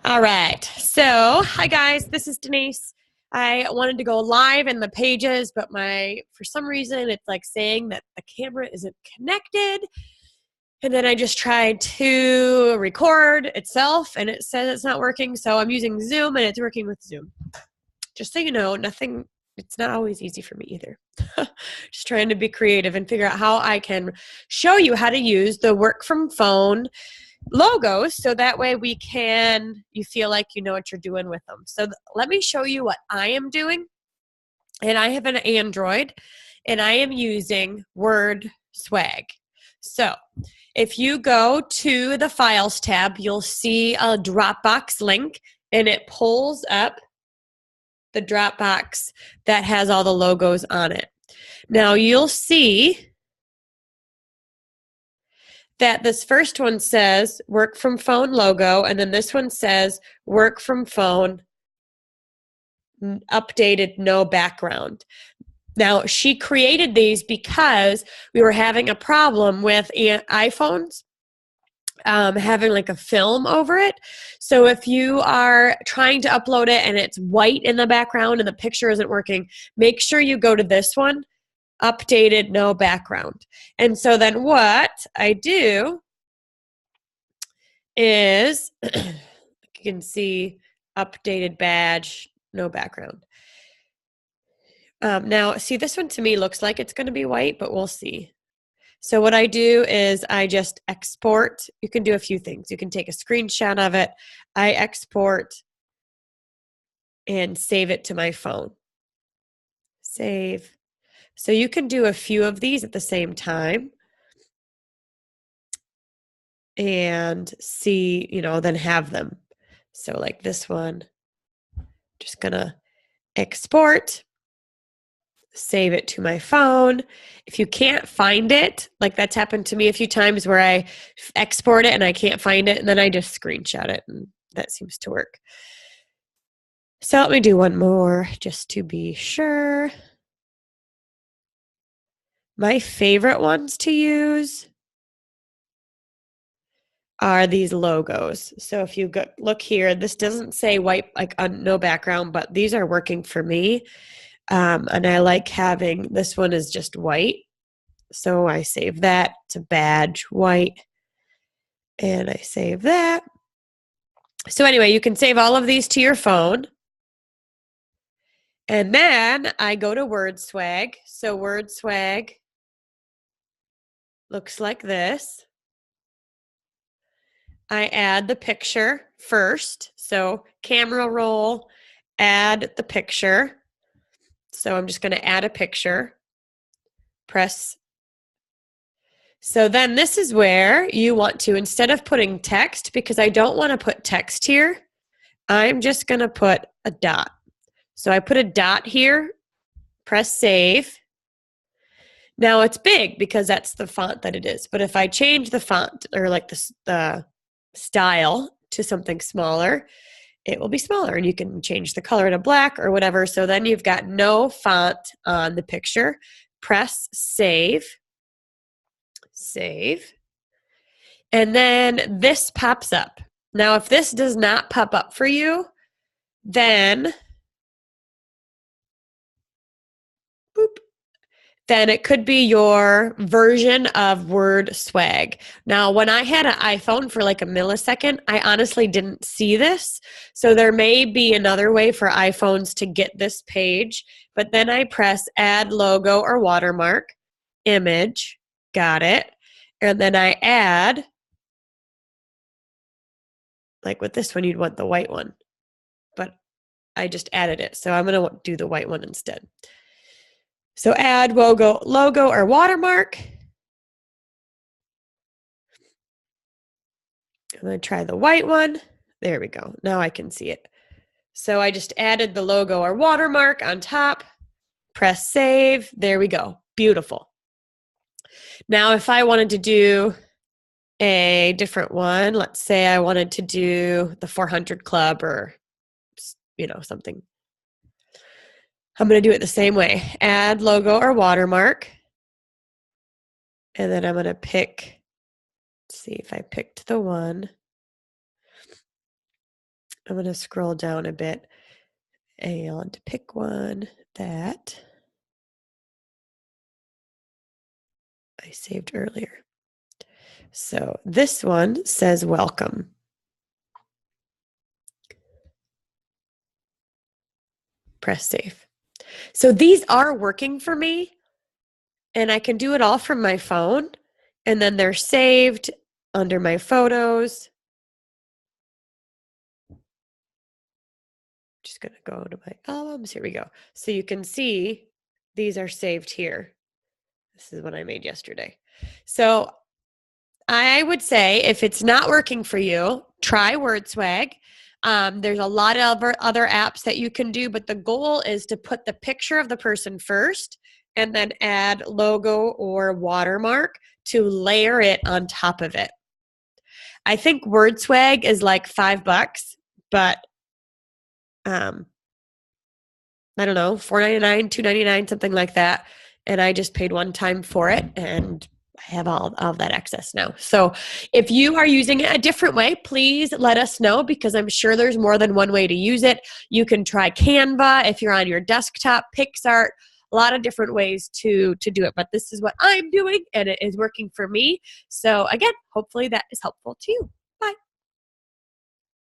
All right. So, hi guys, this is Denise. I wanted to go live in the pages, but for some reason it's like saying that the camera isn't connected. And then I just tried to record itself and it says it's not working. So I'm using Zoom and it's working with Zoom. Just so you know, it's not always easy for me either. Just trying to be creative and figure out how I can show you how to use the work from phone logos so that way you feel like you know what you're doing with them. So let me show you what I am doing. And I have an Android and I am using Word Swag. So if you go to the Files tab, you'll see a Dropbox link and it pulls up the Dropbox that has all the logos on it. Now you'll see that this first one says work from phone logo, and then this one says work from phone updated, no background. Now, she created these because we were having a problem with iPhones having like a film over it. So if you are trying to upload it and it's white in the background and the picture isn't working, make sure you go to this one, updated, no background. And so then what I do is you can see updated badge, no background. Now, see, this one to me looks like it's going to be white, but we'll see. So what I do is I just export. You can do a few things. You can take a screenshot of it. I export and save it to my phone. Save. So you can do a few of these at the same time and see, then have them. So like this one, just gonna export, save it to my phone. If you can't find it, like that's happened to me a few times where I export it and I can't find it, and then I just screenshot it, and that seems to work. So let me do one more just to be sure. My favorite ones to use are these logos. So if you look here, this doesn't say white, like no background, but these are working for me. And I like having, this one is just white. So I save that to badge white. And I save that. So anyway, you can save all of these to your phone. And then I go to WordSwag. So WordSwag looks like this. I add the picture first. So camera roll, add the picture. So I'm just going to add a picture. Press. So then this is where you want to, instead of putting text, because I don't want to put text here, I'm just going to put a dot. So I put a dot here, press save. Now it's big because that's the font that it is. But if I change the font or like the style to something smaller, it will be smaller, and you can change the color to black or whatever. So then you've got no font on the picture. Press save. Save. And then this pops up. Now, if this does not pop up for you, then it could be your version of Word Swag. Now, when I had an iPhone for like a millisecond, I honestly didn't see this. So there may be another way for iPhones to get this page, but then I press add logo or watermark, image, got it. And then I add, like with this one, you'd want the white one, but I just added it. So I'm going to do the white one instead. So add logo or watermark. I'm going to try the white one. There we go. Now I can see it. So I just added the logo or watermark on top. Press save. There we go. Beautiful. Now if I wanted to do a different one, let's say I wanted to do the 400 Club or something. I'm going to do it the same way. Add logo or watermark. And then I'm going to pick, let's see if I picked the one. I'm going to scroll down a bit and pick one that I saved earlier. So this one says welcome. Press save. So these are working for me, and I can do it all from my phone, and then they're saved under my photos. Just going to go to my albums. Here we go. So you can see these are saved here. This is what I made yesterday. So I would say if it's not working for you, try WordSwag. There's a lot of other apps that you can do, but the goal is to put the picture of the person first and then add logo or watermark to layer it on top of it. I think WordSwag is like $5, but I don't know, $4.99, $2.99, something like that. And I just paid one time for it, and I have all of that access now. So if you are using it a different way, please let us know, because I'm sure there's more than one way to use it. You can try Canva if you're on your desktop, PicsArt, a lot of different ways to do it. But this is what I'm doing, and it is working for me. So again, hopefully that is helpful to you.